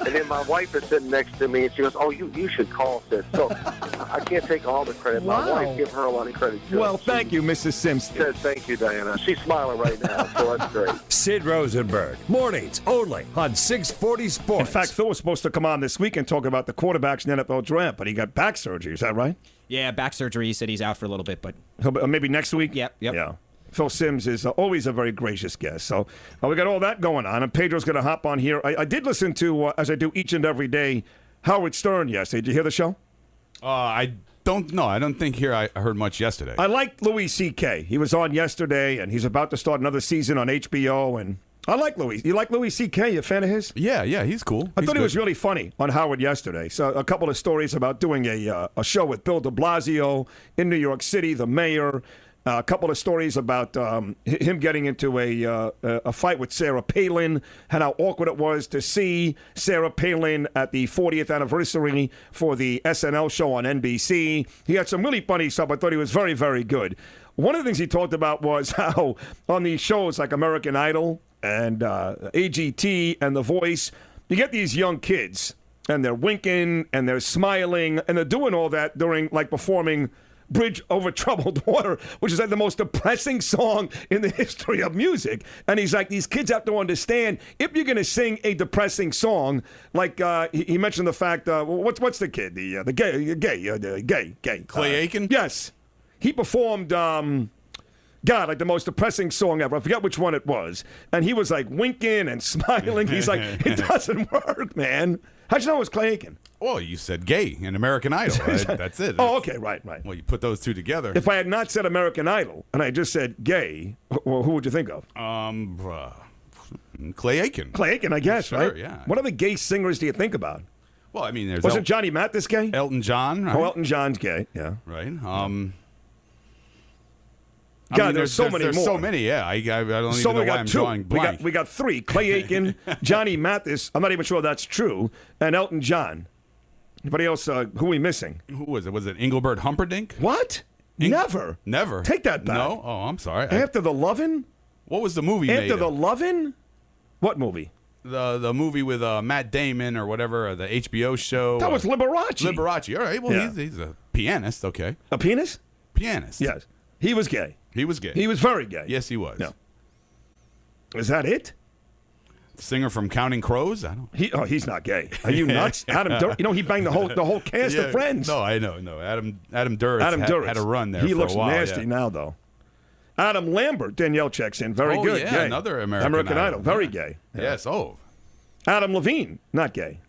And then my wife is sitting next to me, and she goes, "Oh, you should call Sid." So I can't take all the credit. My wife, give her a lot of credit too. Well, thank you, Mrs. Simpson. Said thank you, Diana. She's smiling right now, so that's great. Sid Rosenberg, mornings only on 640 Sports. In fact, Phil was supposed to come on this week and talk about the quarterbacks in the NFL draft, but he got back surgery. Is that right? Yeah, back surgery. He said he's out for a little bit, but Maybe next week? Yep. Yeah. Phil Simms is always a very gracious guest. So we got all that going on, and Pedro's going to hop on here. I did listen to, as I do each and every day, Howard Stern yesterday. Did you hear the show? I don't know. I don't think I heard much yesterday. I like Louis C.K. He was on yesterday, and he's about to start another season on HBO, and I like Louis. You like Louis C.K.? You a fan of his? Yeah, he's cool. I thought he was really funny on Howard yesterday. So a couple of stories about doing a show with Bill de Blasio in New York City, the mayor. A couple of stories about him getting into a fight with Sarah Palin, and how awkward it was to see Sarah Palin at the 40th anniversary for the SNL show on NBC. He had some really funny stuff. I thought he was very, very good. One of the things he talked about was how on these shows like American Idol and AGT and The Voice, you get these young kids, and they're winking, and they're smiling, and they're doing all that during, like, performing Bridge Over Troubled Water, which is like the most depressing song in the history of music. And he's like, these kids have to understand, if you're going to sing a depressing song, like he mentioned the fact, what's the kid? The gay. Clay Aiken? Yes. He performed, like the most depressing song ever. I forget which one it was. And he was like winking and smiling. He's like, it doesn't work, man. How'd you know it was Clay Aiken? Well, you said gay in American Idol. Right? That's it. Oh, okay, right. Well, you put those two together. If I had not said American Idol and I just said gay, well, who would you think of? Clay Aiken. Clay Aiken, I guess, sure, right? Yeah. What other gay singers do you think about? Well, I mean, wasn't Johnny Mathis gay? Elton John, right? Oh, Elton John's gay, yeah. Right. There's so many more. There's so many, yeah. I don't even know why I'm drawing blank. We got three. Clay Aiken, Johnny Mathis, I'm not even sure that's true, and Elton John. Anybody else, who are we missing? Who was it? Was it Engelbert Humperdinck? What? Never. Take that back. No? Oh, I'm sorry. After the Lovin'? What was the movie made After the Lovin'? What movie? The movie with Matt Damon or whatever, the HBO show. That was Liberace. Liberace. All right. Well, he's a pianist, okay. A pianist? Pianist. Yes. He was gay. He was gay. He was very gay. Yes, he was. No. Is that it? Singer from Counting Crows? I don't. He's not gay. Are you nuts? Adam Duras. He banged the whole cast of Friends. No, I know. No, Adam Duras. Had a run there. He for looks a while, nasty now, though. Adam Lambert, Danielle checks in. Very good. Yeah, gay. another American Idol. Very gay. Yeah. Yes. Oh. Adam Levine, not gay.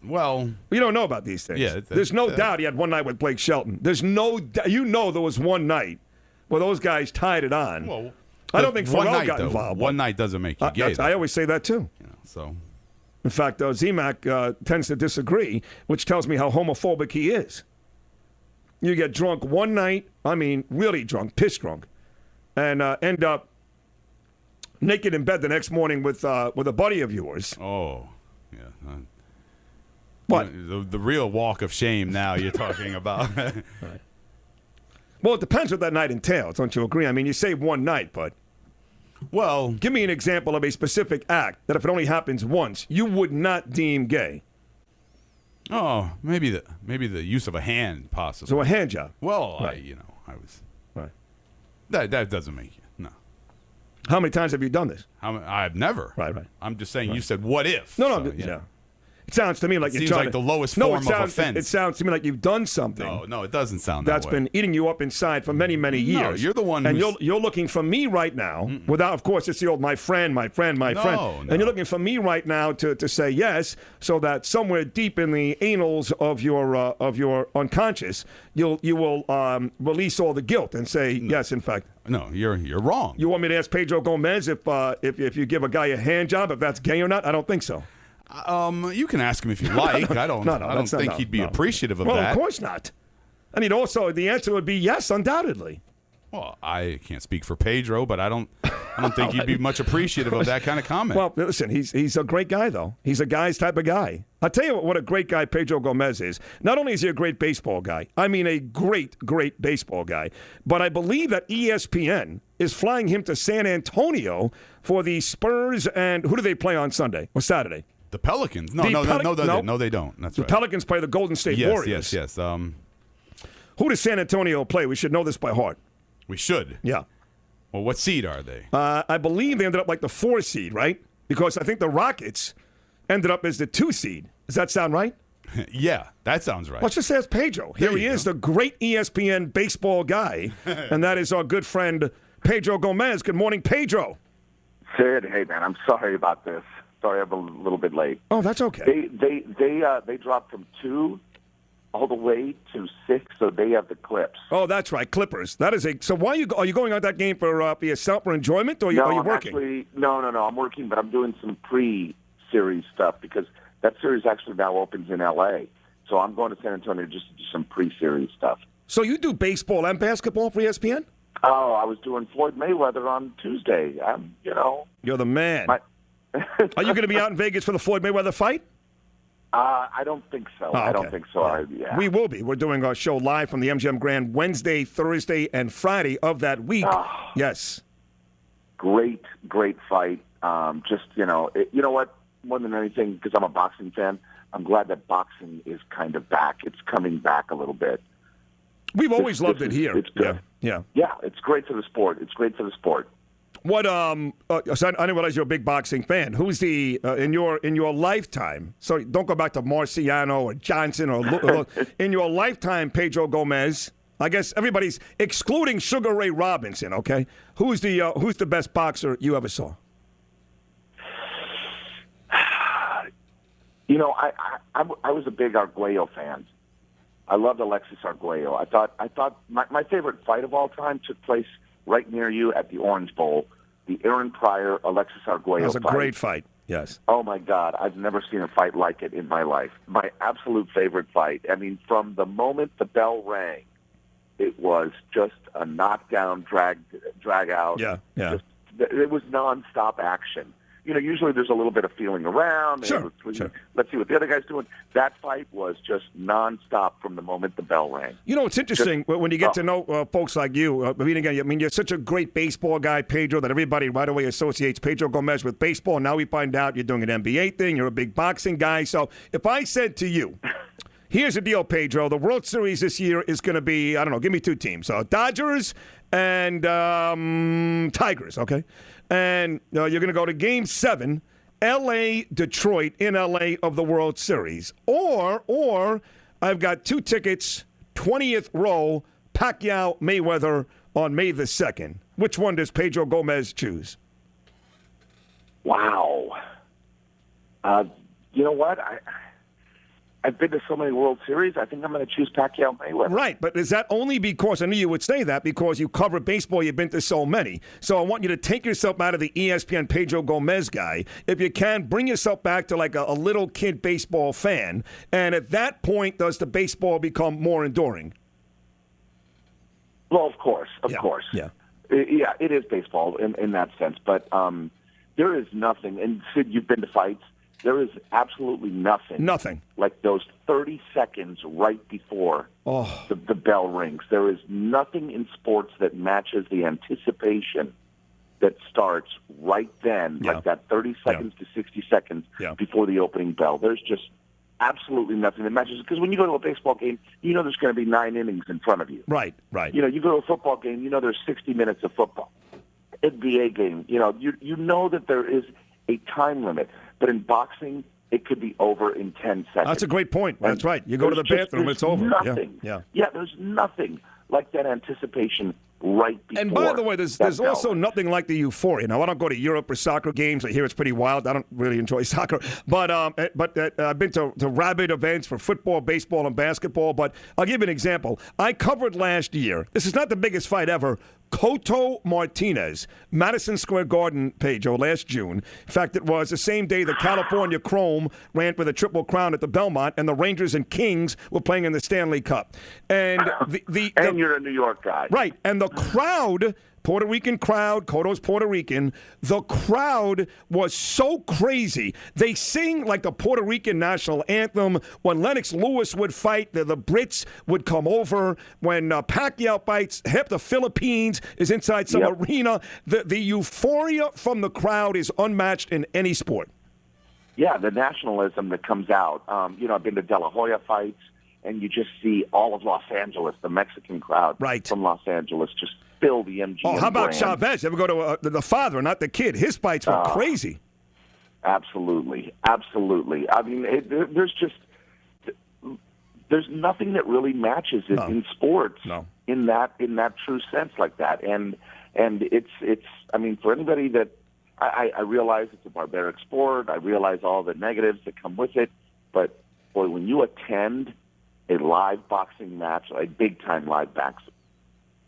Well, you don't know about these things. Yeah. There's no doubt he had one night with Blake Shelton. There's no doubt. There was one night where those guys tied it on. Well, I don't think Pharrell got involved. One night doesn't make you gay. I always say that too. So. In fact, Z-Mac tends to disagree, which tells me how homophobic he is. You get drunk one night, I mean really drunk, piss drunk, and end up naked in bed the next morning with a buddy of yours. Oh, yeah. What? The real walk of shame now you're talking about. Right. Well, it depends what that night entails, don't you agree? I mean, you say one night, but... Well... Give me an example of a specific act that if it only happens once, you would not deem gay. Oh, maybe the use of a hand, possibly. So a hand job. Well, right. I was... Right. That doesn't make you... No. How many times have you done this? I've never. Right. I'm just saying you said, what if? No, yeah. It sounds to me like you're trying to... the lowest form of offense. It sounds to me like you've done something. No, it doesn't sound that way. That's been eating you up inside for many, many years. No, you're the one and you're looking for me right now, without, of course, it's the old my friend. And you're looking for me right now to say yes, so that somewhere deep in the annals of your unconscious, you will release all the guilt and say, yes, in fact. No, you're wrong. You want me to ask Pedro Gomez if you give a guy a hand job, if that's gay or not? I don't think so. You can ask him if you like. I don't think he'd be appreciative of that. Well, of course not. And the answer would be yes, undoubtedly. Well, I can't speak for Pedro, but I don't think he'd be much appreciative of that kind of comment. Well, listen, he's a great guy, though. He's a guy's type of guy. I'll tell you what a great guy Pedro Gomez is. Not only is he a great baseball guy, I mean a great, great baseball guy, but I believe that ESPN is flying him to San Antonio for the Spurs, and who do they play on Sunday or Saturday? The Pelicans? No, The no, they don't. That's The right. Pelicans play the Golden State Warriors. Yes. Who does San Antonio play? We should know this by heart. We should. Yeah. Well, what seed are they? I believe they ended up like the 4 seed, right? Because I think the Rockets ended up as the 2 seed. Does that sound right? Yeah, that sounds right. Let's just ask Pedro. Here he is, the great ESPN baseball guy, and that is our good friend Pedro Gomez. Good morning, Pedro. Sid, hey man, I'm sorry about this. Sorry, I'm a little bit late. Oh, that's okay. They dropped from 2 all the way to 6, so they have the Clips. Oh, that's right, Clippers. That is a. So why are you going on that game for yourself for enjoyment, or are you working? No. I'm working, but I'm doing some pre-series stuff because that series actually now opens in L.A. So I'm going to San Antonio just to do some pre-series stuff. So you do baseball and basketball for ESPN? Oh, I was doing Floyd Mayweather on Tuesday. You're the man. Are you going to be out in Vegas for the Floyd Mayweather fight? I don't think so. Oh, okay. I don't think so. Yeah. We will be. We're doing our show live from the MGM Grand Wednesday, Thursday, and Friday of that week. Yes. Great fight. You know what? More than anything, because I'm a boxing fan, I'm glad that boxing is kind of back. It's coming back a little bit. We've always loved it here. It's good. Yeah. Yeah, it's great for the sport. What so I didn't realize you're a big boxing fan. Who's the in your lifetime? So don't go back to Marciano or Johnson or in your lifetime, Pedro Gomez. I guess everybody's excluding Sugar Ray Robinson. Okay, who's the best boxer you ever saw? You know, I was a big Arguello fan. I loved Alexis Arguello. I thought my favorite fight of all time took place right near you at the Orange Bowl, the Aaron Pryor, Alexis Arguello That was a fight. great fight, yes. Oh, my God. I've never seen a fight like it in my life. My absolute favorite fight. I mean, from the moment the bell rang, it was just a knockdown, drag out. Yeah. It was nonstop action. You know, usually there's a little bit of feeling around. Sure. Let's see what the other guy's doing. That fight was just nonstop from the moment the bell rang. You know, it's interesting when you get to know folks like you. You're such a great baseball guy, Pedro, that everybody right away associates Pedro Gomez with baseball. Now we find out you're doing an NBA thing. You're a big boxing guy. So if I said to you, here's the deal, Pedro, the World Series this year is going to be, I don't know, give me 2 teams. Dodgers and Tigers, okay? And you're going to go to Game 7, L.A., Detroit, in L.A. of the World Series. Or I've got 2 tickets, 20th row, Pacquiao Mayweather on May the 2nd. Which one does Pedro Gomez choose? Wow. You know what? I've been to so many World Series, I think I'm going to choose Pacquiao Mayweather. Right, but is that only because, I knew you would say that, because you cover baseball, you've been to so many. So I want you to take yourself out of the ESPN Pedro Gomez guy. If you can, bring yourself back to like a little kid baseball fan. And at that point, does the baseball become more enduring? Well, of course. Yeah. Yeah, it is baseball in that sense. But there is nothing, and Sid, you've been to fights. There is absolutely nothing like those 30 seconds right before the bell rings. There is nothing in sports that matches the anticipation that starts right then, like that 30 seconds to 60 seconds before the opening bell. There's just absolutely nothing that matches. Because when you go to a baseball game, you know there's going to be 9 innings in front of you. Right. You know, you go to a football game, you know there's 60 minutes of football. NBA game, you know that there is a time limit. But in boxing, it could be over in 10 seconds. That's a great point. That's right. You go to the bathroom, it's over. Nothing. Yeah, there's nothing like that anticipation right before. And by the way, there's also nothing like the euphoria. Now, I don't go to Europe for soccer games. I hear it's pretty wild. I don't really enjoy soccer. But I've been to rabid events for football, baseball, and basketball. But I'll give you an example. I covered last year. This is not the biggest fight ever. Cotto Martinez, Madison Square Garden, Pedro, last June. In fact, it was the same day the California Chrome ran for the Triple Crown at the Belmont, and the Rangers and Kings were playing in the Stanley Cup. And and you're a New York guy. Right. And the crowd, Puerto Rican crowd, Cotto's Puerto Rican, the crowd was so crazy. They sing like the Puerto Rican national anthem. When Lennox Lewis would fight, the Brits would come over. When Pacquiao fights, the Philippines is inside some arena. The euphoria from the crowd is unmatched in any sport. the nationalism that comes out. I've been to De La Hoya fights, and you just see all of Los Angeles, the Mexican crowd from Los Angeles, just fill the MGM Oh, how about brand. Chavez? You ever go to the father, not the kid? His fights were crazy. Absolutely. I mean, there's nothing that really matches it in sports in that true sense like that. And it's I mean, for anybody that I realize it's a barbaric sport, I realize all the negatives that come with it, but boy, when you attend a live boxing match, a big time live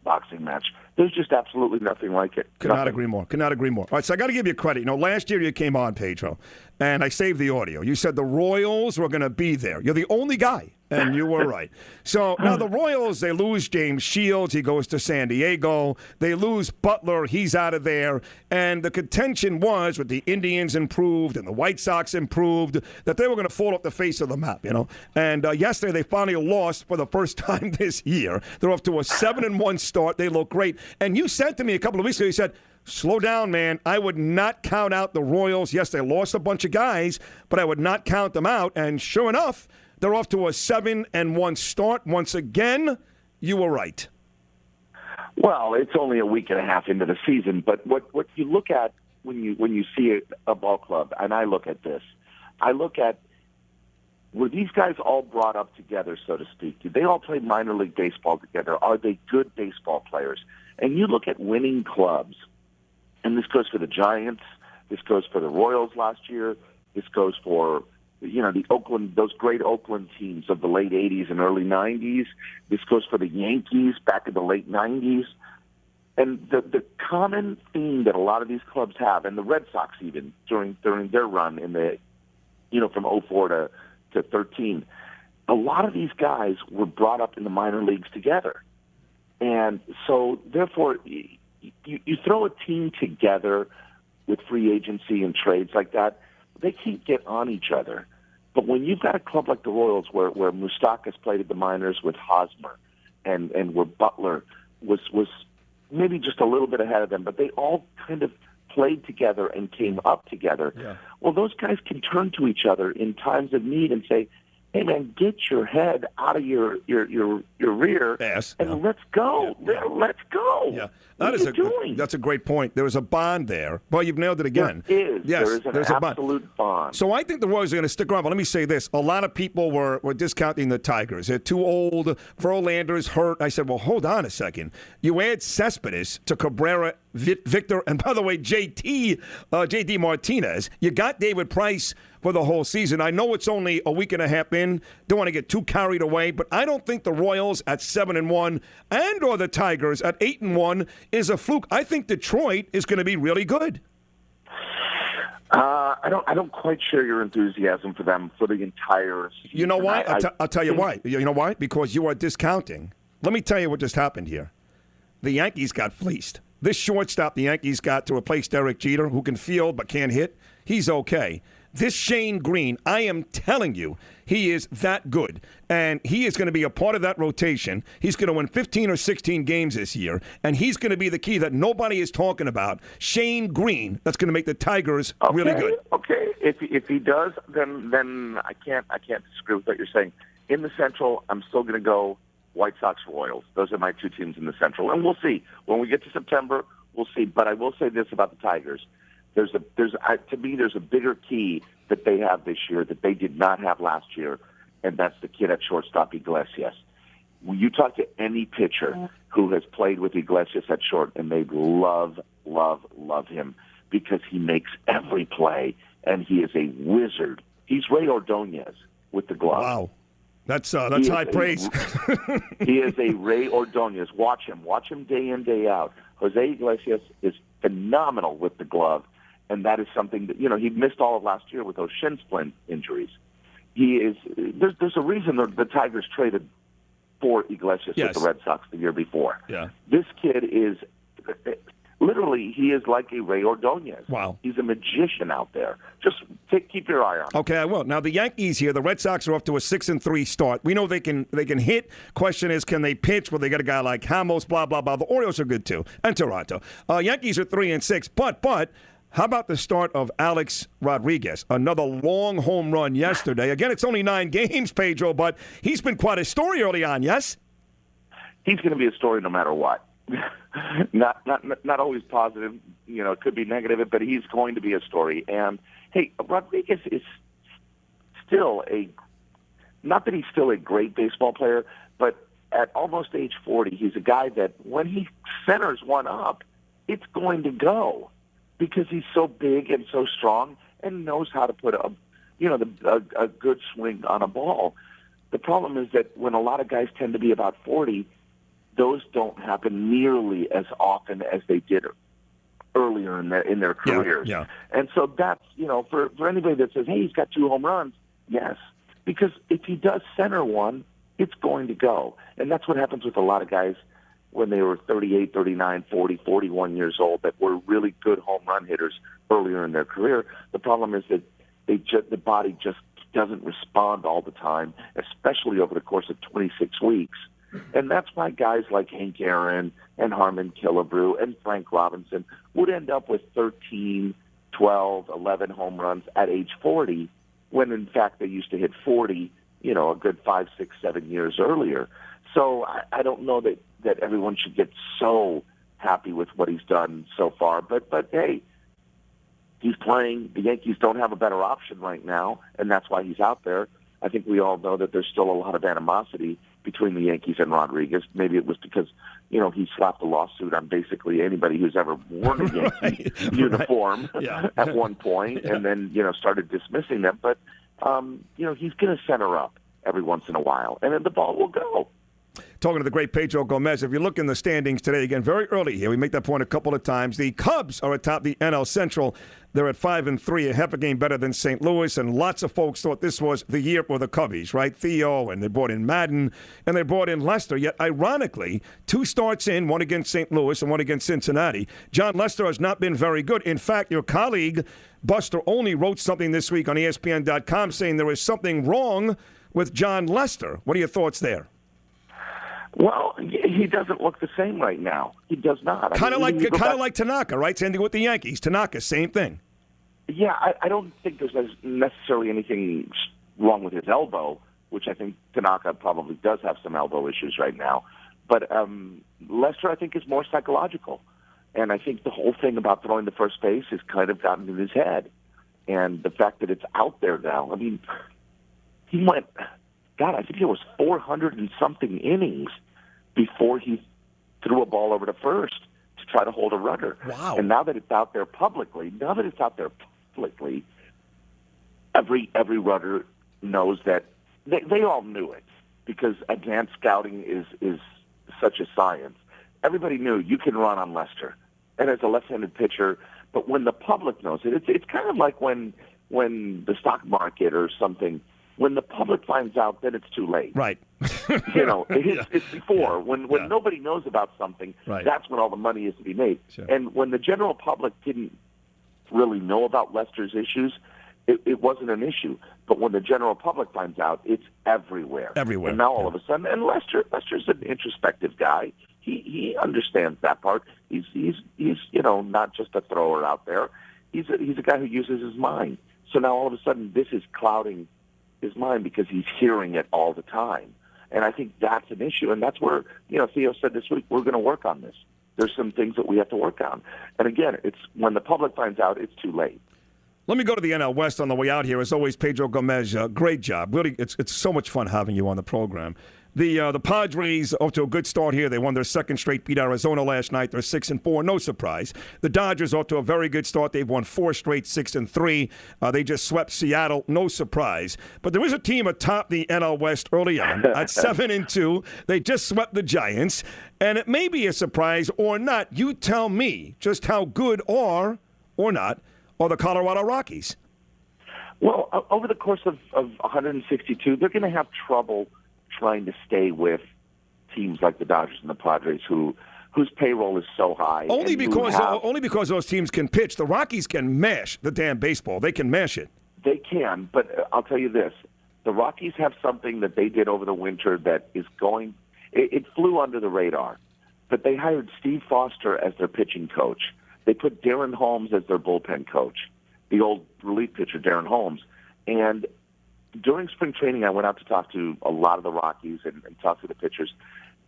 boxing match, there's just absolutely nothing like it. Could not agree more. All right, so I got to give you credit. Last year you came on, Pedro, and I saved the audio. You said the Royals were going to be there. You're the only guy, and you were right. So now the Royals, they lose James Shields. He goes to San Diego. They lose Butler. He's out of there. And the contention was, with the Indians improved and the White Sox improved, that they were going to fall off the face of the map, And yesterday they finally lost for the first time this year. They're off to a 7-1 start. They look great. And you said to me a couple of weeks ago, you said, slow down, man. I would not count out the Royals. Yes, they lost a bunch of guys, but I would not count them out. And sure enough, they're off to a 7-1 start. Once again, you were right. Well, it's only a week and a half into the season, but what you look at when you see a ball club, and I look at this, I look at, were these guys all brought up together, so to speak? Did they all play minor league baseball together? Are they good baseball players? And you look at winning clubs, and this goes for the Giants, this goes for the Royals last year, this goes for the Oakland, those great Oakland teams of the late 80s and early 90s. This goes for the Yankees back in the late 90s. And the common theme that a lot of these clubs have, and the Red Sox even during their run in the from 04 to 13, a lot of these guys were brought up in the minor leagues together. And so, therefore, you throw a team together with free agency and trades like that, they can't get on each other. But when you've got a club like the Royals where Moustakas played at the minors with Hosmer and where Butler was maybe just a little bit ahead of them, but they all kind of played together and came up together. Yeah. Well, those guys can turn to each other in times of need and say, hey, man, get your head out of your rear and let's go. Yeah. Let's go. Yeah. That's a great point. There was a bond there. Well, you've nailed it again. There is. Yes, there's an absolute bond. So I think the Royals are going to stick around. But let me say this. A lot of people were discounting the Tigers. They're too old. Verlander's hurt. I said, well, hold on a second. You add Cespedes to Cabrera, Victor, and by the way, JD Martinez. You got David Price for the whole season. I know it's only a week and a half in. Don't want to get too carried away, but I don't think the Royals at 7-1 and or the Tigers at 8-1 is a fluke. I think Detroit is going to be really good. I don't quite share your enthusiasm for them for the entire season. You know why? I'll tell you why. You know why? Because you are discounting. Let me tell you what just happened here. The Yankees got fleeced. This shortstop the Yankees got to replace Derek Jeter, who can field but can't hit, he's okay. This Shane Green, I am telling you, he is that good. And he is going to be a part of that rotation. He's going to win 15 or 16 games this year. And he's going to be the key that nobody is talking about. Shane Green, that's going to make the Tigers really good. Okay, if he does, then I can't disagree with what you're saying. In the Central, I'm still going to go White Sox, Royals. Those are my two teams in the Central. And we'll see. When we get to September, we'll see. But I will say this about the Tigers. To me, there's a bigger key that they have this year that they did not have last year, and that's the kid at shortstop, Iglesias. When you talk to any pitcher who has played with Iglesias at short, and they love him because he makes every play, and he is a wizard. He's Ray Ordonez with the glove. Wow. That's high praise. He is a Ray Ordonez. Watch him day in, day out. Jose Iglesias is phenomenal with the glove, and that is something that, he missed all of last year with those shin splint injuries. There's a reason the Tigers traded for Iglesias with the Red Sox the year before. Yeah. This kid is literally, he is like a Ray Ordonez. Wow. He's a magician out there. Just keep your eye on him. Okay, I will. Now, the Yankees here, the Red Sox are off to a 6-3 start. We know they can hit. Question is, can they pitch? Well, they got a guy like Ramos, blah, blah, blah. The Orioles are good, too, and Toronto. Yankees are 3-6. But How about the start of Alex Rodriguez? Another long home run yesterday. Again, it's only 9 games, Pedro, but he's been quite a story early on, yes? He's going to be a story no matter what. not always positive, it could be negative, but he's going to be a story. And, hey, Rodriguez is still not that he's still a great baseball player, but at almost age 40, he's a guy that when he centers one up, it's going to go because he's so big and so strong and knows how to put a good swing on a ball. The problem is that when a lot of guys tend to be about 40, those don't happen nearly as often as they did earlier in their careers. Yeah. And so that's, for anybody that says, hey, he's got 2 home runs, yes, because if he does center one, it's going to go. And that's what happens with a lot of guys when they were 38, 39, 40, 41 years old that were really good home run hitters earlier in their career. The problem is that the body just doesn't respond all the time, especially over the course of 26 weeks. And that's why guys like Hank Aaron and Harmon Killebrew and Frank Robinson would end up with 13, 12, 11 home runs at age 40 when, in fact, they used to hit 40, a good 5, 6, 7 years earlier. So I don't know that everyone should get so happy with what he's done so far. But hey, he's playing. The Yankees don't have a better option right now, and that's why he's out there. I think we all know that there's still a lot of animosity between the Yankees and Rodriguez. Maybe it was because, he slapped a lawsuit on basically anybody who's ever worn a Yankee uniform at one point and then, started dismissing them. But, he's going to center up every once in a while, and then the ball will go. Talking to the great Pedro Gomez, if you look in the standings today, again, very early here, we make that point a couple of times. The Cubs are atop the NL Central. They're at 5-3, a half a game better than St. Louis, and lots of folks thought this was the year for the Cubbies, right? Theo, and they brought in Madden, and they brought in Lester. Yet, ironically, 2 starts in, one against St. Louis and one against Cincinnati. John Lester has not been very good. In fact, your colleague, Buster Olney, wrote something this week on ESPN.com saying there is something wrong with John Lester. What are your thoughts there? Well, he doesn't look the same right now. He does not. Kind of like Tanaka, right? Same thing with the Yankees. Tanaka, same thing. Yeah, I don't think there's necessarily anything wrong with his elbow, which I think Tanaka probably does have some elbow issues right now. But Lester, I think, is more psychological. And I think the whole thing about throwing to first base has kind of gotten in his head. And the fact that it's out there now, he went... God, I think it was 400 and something innings before he threw a ball over to first to try to hold a runner. Wow. And now that it's out there publicly, every runner knows that they all knew it because advanced scouting is such a science. Everybody knew you can run on Lester. And as a left-handed pitcher, but when the public knows it, it's kind of like when the stock market or something, when the public finds out, then it's too late. Right. It's before. When nobody knows about something, right, that's when all the money is to be made. Sure. And when the general public didn't really know about Lester's issues, it wasn't an issue. But when the general public finds out, it's everywhere. Everywhere. And now all of a sudden, and Lester's an introspective guy. He understands that part. He's not just a thrower out there. He's a guy who uses his mind. So now all of a sudden, this is clouding his mind because he's hearing it all the time. And I think that's an issue. And that's where, Theo said this week, we're going to work on this. There's some things that we have to work on. And again, it's when the public finds out, it's too late. Let me go to the NL West on the way out here. As always, Pedro Gomez, great job. Really, it's so much fun having you on the program. The Padres off to a good start here. They won their second straight, beat Arizona last night. They're 6-4, no surprise. The Dodgers off to a very good start. They've won 4 straight, 6-3. They just swept Seattle, no surprise. But there is a team atop the NL West early on at 7-2. They just swept the Giants, and it may be a surprise or not. You tell me just how good or not are the Colorado Rockies. Well, over the course of 162, they're going to have trouble trying to stay with teams like the Dodgers and the Padres whose payroll is so high. Only because those teams can pitch. The Rockies can mash the damn baseball. They can mash it. They can, but I'll tell you this. The Rockies have something that they did over the winter that is it flew under the radar. But they hired Steve Foster as their pitching coach. They put Darren Holmes as their bullpen coach, the old relief pitcher, Darren Holmes. And during spring training, I went out to talk to a lot of the Rockies and talk to the pitchers.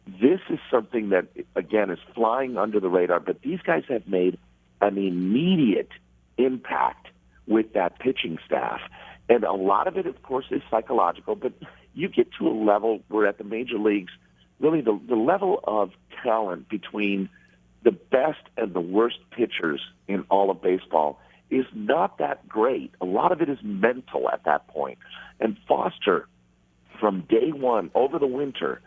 This is something that, again, is flying under the radar, but these guys have made an immediate impact with that pitching staff. And a lot of it, of course, is psychological, but you get to a level where at the major leagues, really the level of talent between the best and the worst pitchers in all of baseball is not that great. A lot of it is mental at that point. And Foster, from day one, over the winter,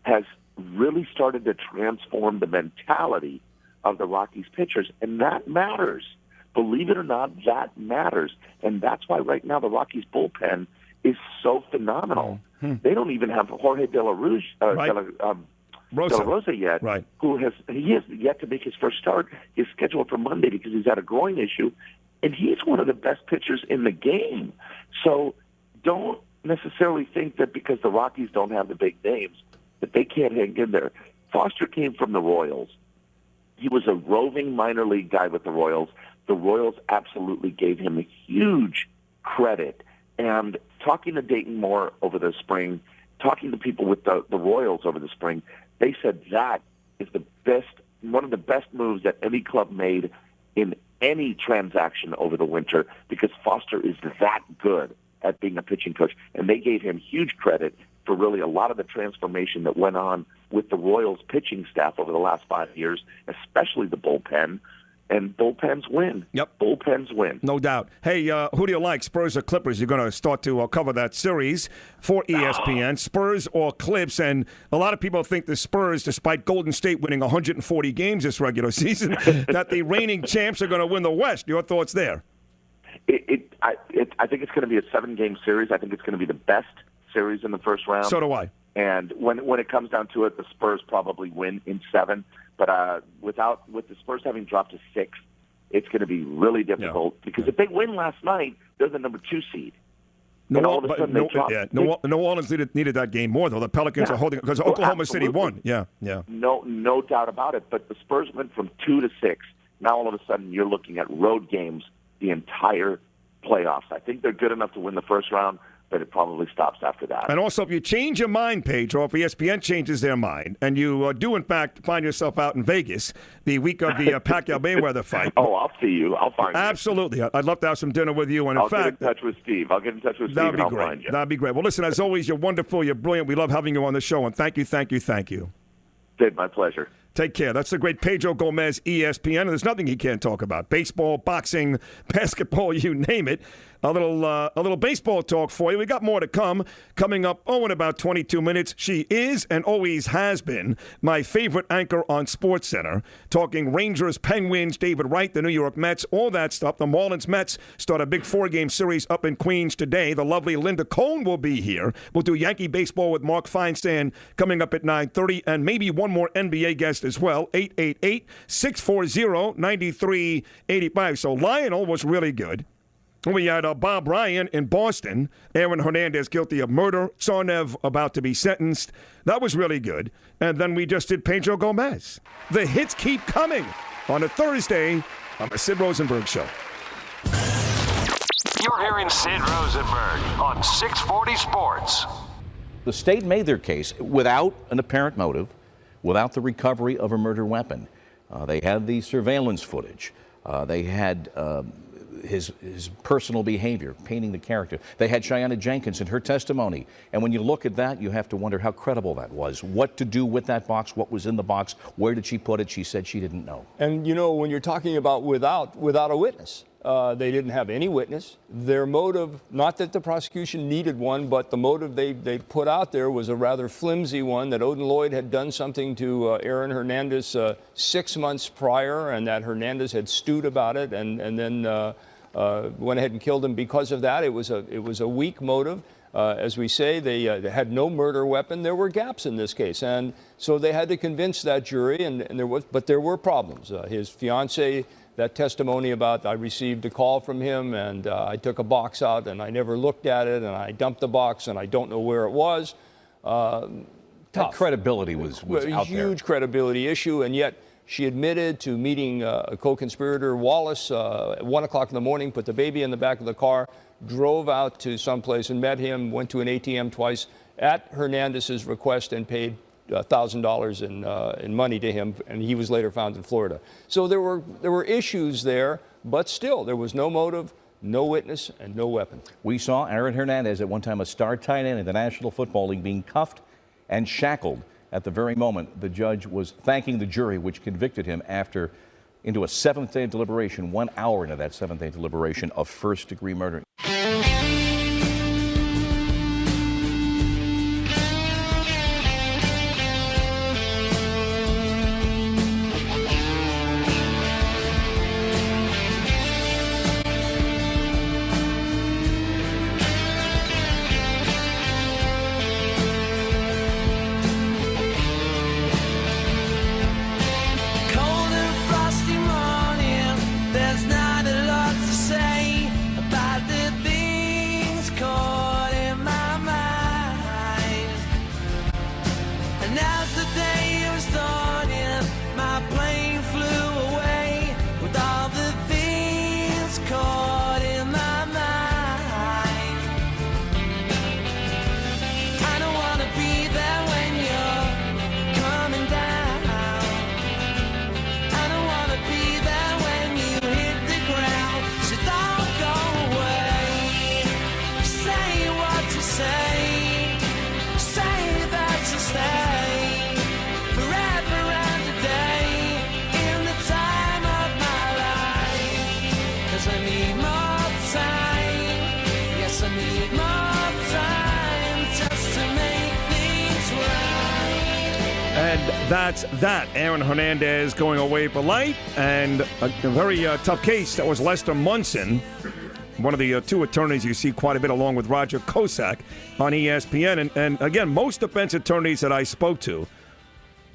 has really started to transform the mentality of the Rockies pitchers, and that matters. Believe it or not, that matters. And that's why right now the Rockies bullpen is so phenomenal. They don't even have Jorge De La Rosa yet, right. He has yet to make his first start. He's scheduled for Monday because he's had a groin issue, and he's one of the best pitchers in the game. So don't necessarily think that because the Rockies don't have the big names that they can't hang in there. Foster came from the Royals. He was a roving minor league guy with the Royals. The Royals absolutely gave him a huge credit. And talking to Dayton Moore over the spring, talking to people with the Royals over the spring, they said that is one of the best moves that any club made in any transaction over the winter because Foster is that good at being a pitching coach. And they gave him huge credit for really a lot of the transformation that went on with the Royals pitching staff over the last 5 years, especially the bullpen. And bullpens win. Yep. Bullpens win. No doubt. Hey, who do you like, Spurs or Clippers? You're going to start to cover that series for ESPN, Spurs or Clips. And a lot of people think the Spurs, despite Golden State winning 140 games this regular season, that the reigning champs are going to win the West. Your thoughts there? I think it's going to be a 7-game series. I think it's going to be the best series in the first round. So do I. And when it comes down to it, the Spurs probably win in 7. But with the Spurs having dropped to 6, it's going to be really difficult because if they win last night, they're the number 2 seed. New Orleans needed that game more, though. The Pelicans are holding because Oklahoma City won. Yeah. No doubt about it. But the Spurs went from 2 to 6. Now all of a sudden you're looking at road games the entire playoffs. I think they're good enough to win the first round, but it probably stops after that. And also, if you change your mind, Pedro, if ESPN changes their mind, and you do, in fact, find yourself out in Vegas the week of the Pacquiao-Mayweather fight. Oh, I'll see you. I'll find you. Absolutely. I'd love to have some dinner with you. And I'll get in touch with Steve. I'll get in touch with Steve, and I'll find you. That'd be great. Well, listen, as always, you're wonderful. You're brilliant. We love having you on the show, and thank you. Sid, my pleasure. Take care. That's the great Pedro Gomez, ESPN. And there's nothing he can't talk about. Baseball, boxing, basketball, you name it. A little baseball talk for you. We got more to come. Coming up, in about 22 minutes. She is and always has been my favorite anchor on SportsCenter. Talking Rangers, Penguins, David Wright, the New York Mets, all that stuff. The Marlins Mets start a big 4-game series up in Queens today. The lovely Linda Cohn will be here. We'll do Yankee baseball with Mark Feinstein coming up at 9:30, and maybe one more NBA guest as well. 888-640-9385. So Lionel was really good. We had Bob Ryan in Boston. Aaron Hernandez guilty of murder. Tsarnev about to be sentenced. That was really good. And then we just did Pedro Gomez. The hits keep coming on a Thursday on the Sid Rosenberg Show. You're hearing Sid Rosenberg on 640 Sports. The state made their case without an apparent motive, without the recovery of a murder weapon. They had the surveillance footage. They had his personal behavior, painting the character. They had Cheyenne Jenkins and her testimony. And when you look at that, you have to wonder how credible that was. What to do with that box, what was in the box, where did she put it? She said she didn't know. And, when you're talking about without a witness, they didn't have any witness. Their motive, not that the prosecution needed one, but the motive they put out there was a rather flimsy one, that Odin Lloyd had done something to Aaron Hernandez 6 months prior, and that Hernandez had stewed about it and then went ahead and killed him because of that. It was a weak motive. As we say, they had no murder weapon. There were gaps in this case, and so they had to convince that jury. And there were problems. His fiancée, that testimony about I received a call from him and I took a box out and I never looked at it and I dumped the box and I don't know where it was. That credibility was out there. A huge credibility issue, and yet She admitted to meeting a co-conspirator, Wallace, at 1 o'clock in the morning, put the baby in the back of the car, drove out to someplace and met him, went to an ATM twice at Hernandez's request and paid $1,000 in money to him, and he was later found in Florida. So there were issues there, but still, there was no motive, no witness, and no weapon. We saw Aaron Hernandez, at one time a star tight end in the National Football League, being cuffed and shackled at the very moment the judge was thanking the jury, which convicted him into a seventh-day deliberation, 1 hour into that seventh-day deliberation of first-degree murder. That's that. Aaron Hernandez going away for life, and a very tough case. That was Lester Munson, one of the two attorneys you see quite a bit along with Roger Kosak on ESPN. And again, most defense attorneys that I spoke to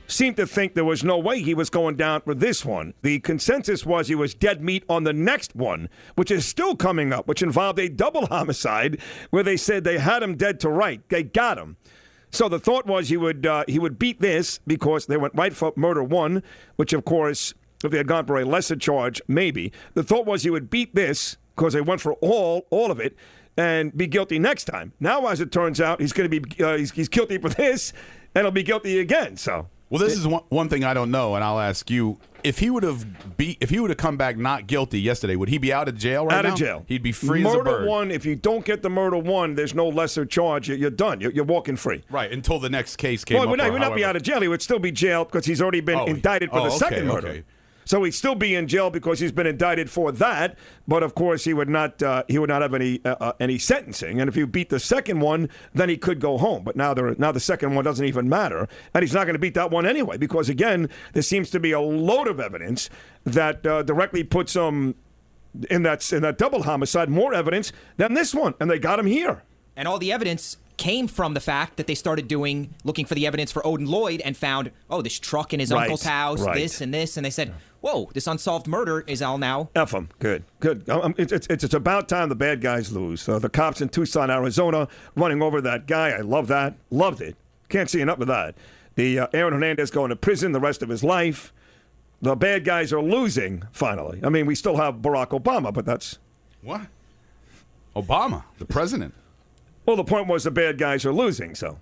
seemed to think there was no way he was going down for this one. The consensus was he was dead meat on the next one, which is still coming up, which involved a double homicide where they said they had him dead to right. They got him. So the thought was he would beat this because they went right for murder one, which, of course, if they had gone for a lesser charge, maybe. The thought was he would beat this because they went for all of it and be guilty next time. Now, as it turns out, he's going to be he's guilty for this, and he'll be guilty again. So. Well, this is one thing I don't know, and I'll ask you: if he would have come back not guilty yesterday, would he be out of jail right now? Out of jail. He'd be free as a bird. Murder one. If you don't get the murder one, there's no lesser charge. You're done. You're walking free. Right until the next case came up. Well, he would not be out of jail. He would still be jailed because he's already been indicted for the second murder. Okay. So he'd still be in jail because he's been indicted for that. But of course, he would not have any sentencing. And if you beat the second one, then he could go home. But now the second one doesn't even matter, and he's not going to beat that one anyway because again, there seems to be a load of evidence that directly puts him in that double homicide, more evidence than this one, and they got him here. And all the evidence came from the fact that they started looking for the evidence for Odin Lloyd and found, this truck in his uncle's house, this and this, and they said, whoa, this unsolved murder is all now. F them. Good. It's about time the bad guys lose. The cops in Tucson, Arizona, running over that guy. I love that. Loved it. Can't see enough of that. The Aaron Hernandez going to prison the rest of his life. The bad guys are losing, finally. I mean, we still have Barack Obama, but that's... What? Obama, the president. Well, the point was the bad guys are losing, so...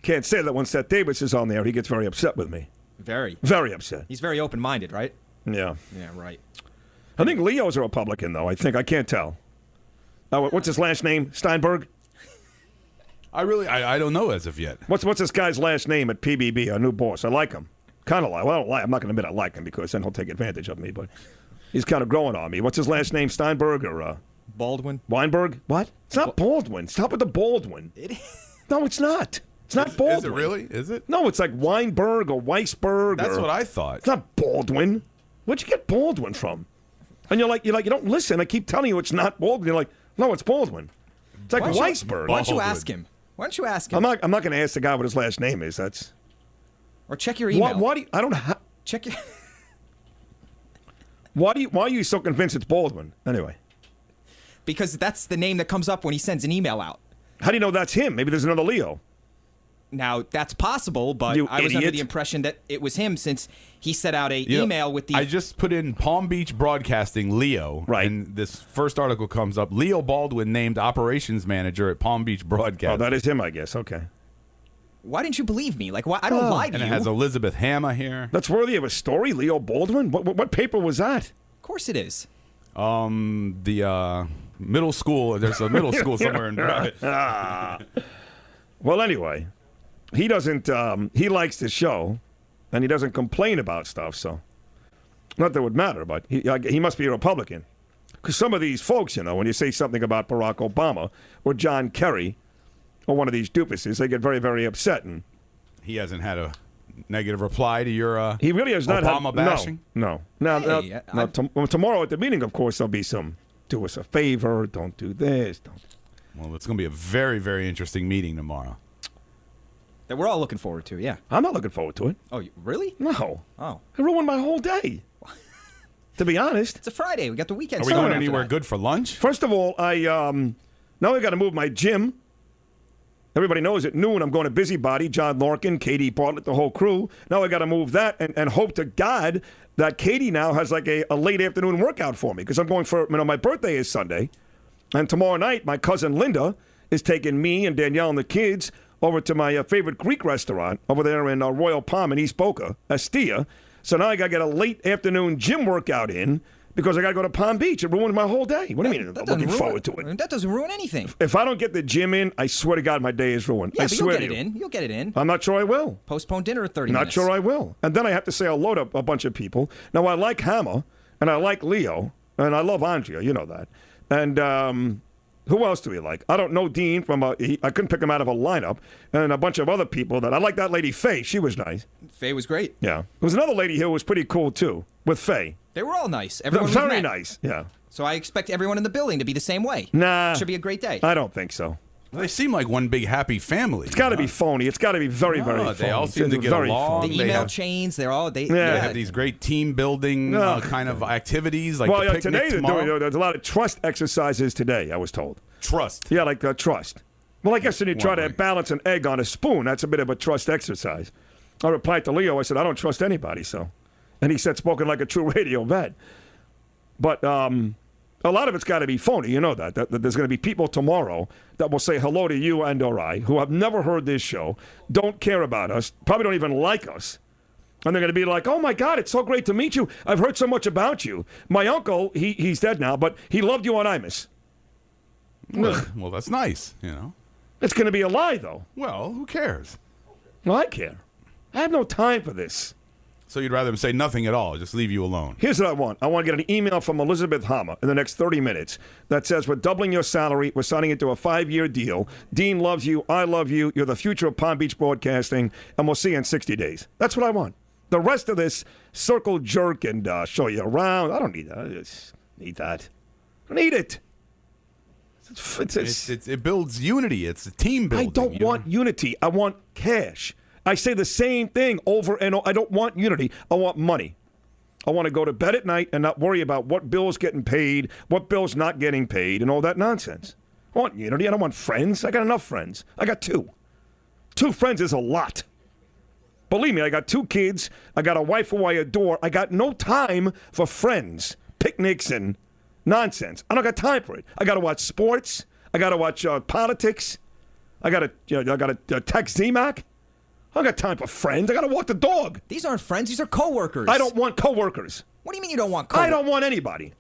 Can't say that when Seth Davis is on there, he gets very upset with me. Very. Very upset. He's very open-minded, right? Yeah. Yeah, right. I think Leo's a Republican, though. I can't tell. What's his last name? Steinberg? I don't know as of yet. What's this guy's last name at PBB, our new boss? I like him. Kind of like. Well, I don't like. I'm not going to admit I like him because then he'll take advantage of me. But he's kind of growing on me. What's his last name? Steinberg or Baldwin? Weinberg? What? It's not Baldwin. Stop with the Baldwin. No, it's not. It's not Baldwin. Is it really? Is it? No, it's like Weinberg or Weisberg. That's what I thought. It's not Baldwin. Where'd you get Baldwin from? And you're like, you don't listen. I keep telling you it's not Baldwin. You're like, no, it's Baldwin. It's like Weisberg. Why don't you ask him? I'm not going to ask the guy what his last name is. That's. Or check your email. Why do you, I don't have. Check your. Why are you so convinced it's Baldwin? Anyway. Because that's the name that comes up when he sends an email out. How do you know that's him? Maybe there's another Leo. Now, that's possible, but I was under the impression that it was him since he sent out an email with the... I just put in Palm Beach Broadcasting, Leo, and this first article comes up. Leo Baldwin named operations manager at Palm Beach Broadcasting. Oh, that is him, I guess. Okay. Why didn't you believe me? Like, why? I don't lie to you. And it has Elizabeth Hammer here. That's worthy of a story, Leo Baldwin? What paper was that? Of course it is. The middle school. There's a middle school somewhere in Brevard. Well, anyway, he doesn't. He likes the show, and he doesn't complain about stuff. So, not that it would matter, but he must be a Republican. Because some of these folks, when you say something about Barack Obama or John Kerry or one of these doofuses, they get very, very upset. And he hasn't had a negative reply to your he really has not Obama bashing? No. Now, tomorrow at the meeting, of course, there'll be some, do us a favor, don't do this. Well, it's going to be a very, very interesting meeting tomorrow. That we're all looking forward to, yeah. I'm not looking forward to it. Oh, really? No. Oh. It ruined my whole day. To be honest. It's a Friday. We got the weekend. Are we going anywhere good for lunch? First of all, now I got to move my gym. Everybody knows at noon I'm going to Busybody, John Larkin, Katie Bartlett, the whole crew. Now I got to move that and hope to God that Katie now has like a late afternoon workout for me because I'm going for, my birthday is Sunday. And tomorrow night, my cousin Linda is taking me and Danielle and the kids over to my favorite Greek restaurant over there in Royal Palm in East Boca, Astia. So now I got to get a late afternoon gym workout in because I got to go to Palm Beach. It ruined my whole day. What do you mean? I'm looking forward to it. That doesn't ruin anything. If I don't get the gym in, I swear to God, my day is ruined. Yeah, I but swear you'll get it in. You'll get it in. I'm not sure I will. Postpone dinner at 30 minutes. Not sure I will. And then I have to say hello to a bunch of people. Now, I like Hammer, and I like Leo, and I love Andrea. You know that. And who else do we like? I don't know Dean from I couldn't pick him out of a lineup, and a bunch of other people that I like. That lady Faye, she was nice. Faye was great. Yeah, there was another lady here who was pretty cool too with Faye. They were all nice. Everyone very nice. Yeah. So I expect everyone in the building to be the same way. Nah, it should be a great day. I don't think so. They seem like one big happy family. It's got to be phony. It's got to be very, very phony. They all seem to get along. The email chains, they have these great team building kind of activities, like the picnic tomorrow. There's a lot of trust exercises today, I was told. Trust? Yeah, like trust. Well, I guess when you try to balance an egg on a spoon, that's a bit of a trust exercise. I replied to Leo, I said, I don't trust anybody, so. And he said, spoken like a true radio vet. But a lot of it's got to be phony. You know that there's going to be people tomorrow that will say hello to you and or I who have never heard this show, don't care about us, probably don't even like us. And they're going to be like, oh, my God, it's so great to meet you. I've heard so much about you. My uncle, he's dead now, but he loved you on Imus. Well, that's nice, It's going to be a lie, though. Well, who cares? Well, I care. I have no time for this. So you'd rather them say nothing at all, just leave you alone. Here's what I want. I want to get an email from Elizabeth Hammer in the next 30 minutes that says, we're doubling your salary. We're signing into a 5-year deal. Dean loves you. I love you. You're the future of Palm Beach Broadcasting, and we'll see you in 60 days. That's what I want. The rest of this circle jerk and show you around, I don't need that. I just need that. I don't need it. It builds unity. It's a team building. I don't want unity. I want cash. I say the same thing over and over. I don't want unity. I want money. I want to go to bed at night and not worry about what bill's getting paid, what bill's not getting paid, and all that nonsense. I want unity. I don't want friends. I got enough friends. I got 2. 2 friends is a lot. Believe me, I got 2 kids. I got a wife who I adore. I got no time for friends, picnics, and nonsense. I don't got time for it. I got to watch sports. I got to watch politics. I got to text Z-Mac. I don't got time for friends. I got to walk the dog. These aren't friends. These are coworkers. I don't want coworkers. What do you mean you don't want coworkers? I don't want anybody.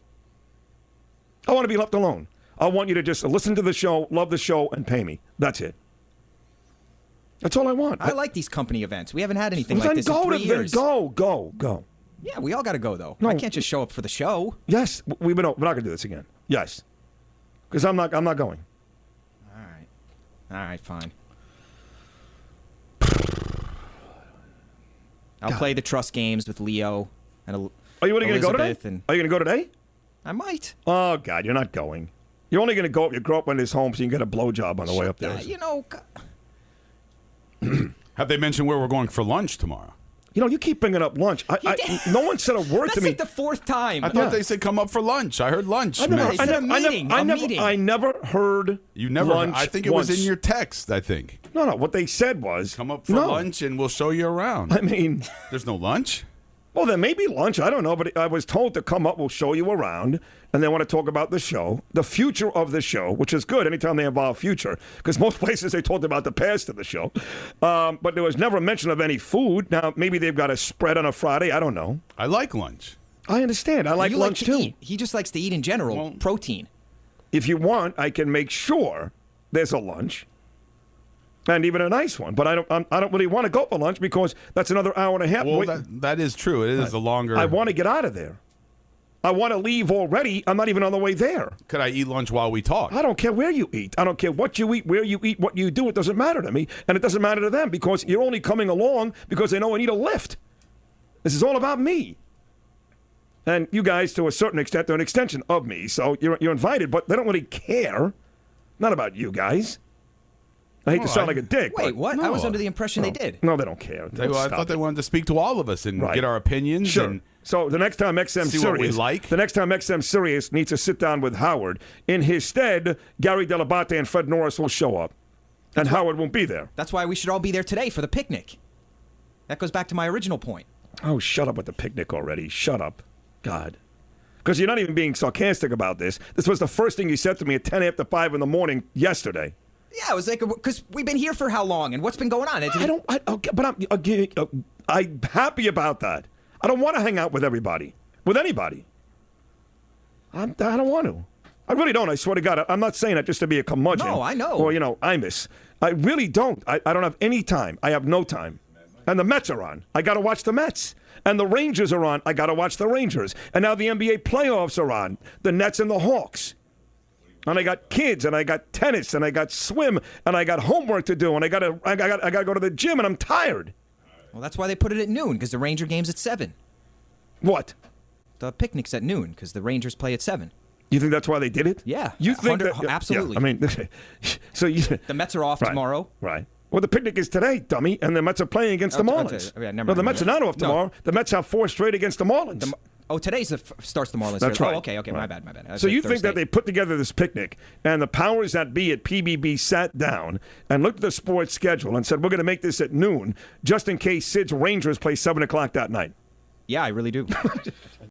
I want to be left alone. I want you to just listen to the show, love the show, and pay me. That's it. That's all I want. I like these company events. We haven't had anything like this in 3 years. Go. Yeah, we all got to go, though. No, I can't just show up for the show. Yes, we're not going to do this again. Yes. Because I'm not going. All right, fine. I'll play the trust games with Leo. And Are you really going to go today? Are you going to go today? I might. Oh, God, you're not going. You're only going to go if you grow up in his home so you can get a blowjob on the way up there. Have they mentioned where we're going for lunch tomorrow? You keep bringing up lunch. No one said a word to me. That's like the 4th time. I thought they said come up for lunch. I heard lunch. I never heard You never. lunch. I think it was in your text. I think. No. What they said was, come up for lunch and we'll show you around. I mean, there's no lunch? Well, there may be lunch. I don't know. But I was told to come up. We'll show you around. And they want to talk about the show, the future of the show, which is good anytime they involve future. Because most places they talked about the past of the show. But there was never a mention of any food. Now, maybe they've got a spread on a Friday. I don't know. I like lunch. I understand. I like lunch, too. Eat. He just likes to eat in general. Protein. If you want, I can make sure there's a lunch. And even a nice one, but I don't really want to go for lunch because that's another hour and a half. Well, that is true. It is a longer. I want to get out of there. I want to leave already. I'm not even on the way there. Could I eat lunch while we talk? I don't care where you eat. I don't care what you eat, where you eat, what you do. It doesn't matter to me, and it doesn't matter to them because you're only coming along because they know I need a lift. This is all about me. And you guys, to a certain extent, are an extension of me, so you're invited, but they don't really care. Not about you guys. I hate to sound like a dick. Wait, what? No. I was under the impression they did. No, they don't care. I thought they wanted to speak to all of us and get our opinions. Sure. And so the next time XM see Sirius, what we like. The next time XM Sirius needs to sit down with Howard. In his stead, Gary Delabate and Fred Norris will show up, and Howard won't be there. That's why we should all be there today for the picnic. That goes back to my original point. Oh, shut up with the picnic already. Shut up. God. Because you're not even being sarcastic about this. This was the first thing you said to me at 10 after 5 in the morning yesterday. Yeah, it was like, because we've been here for how long, and what's been going on? I'm happy about that. I don't want to hang out with everybody, with anybody. I don't want to. I really don't. I swear to God, I'm not saying that just to be a curmudgeon. No, I know. Or, Imus. I really don't. I don't have any time. I have no time. And the Mets are on. I got to watch the Mets. And the Rangers are on. I got to watch the Rangers. And now the NBA playoffs are on. The Nets and the Hawks. And I got kids, and I got tennis, and I got swim, and I got homework to do, and I got to go to the gym, and I'm tired. Well, that's why they put it at noon, because the Ranger game's at 7. What? The picnic's at noon, because the Rangers play at 7. You think that's why they did it? Yeah. You think that? Absolutely. Yeah, I mean, so the Mets are off tomorrow. Right. Well, the picnic is today, dummy, and the Mets are playing against the Marlins. No, the Mets are not off tomorrow. No. The Mets have 4 straight against the Marlins. Today's starts the Marlins. That's right. Oh, okay, my bad. So you think that they put together this picnic, and the powers that be at PBB sat down and looked at the sports schedule and said, we're going to make this at noon, just in case Sid's Rangers play 7 o'clock that night? Yeah, I really do.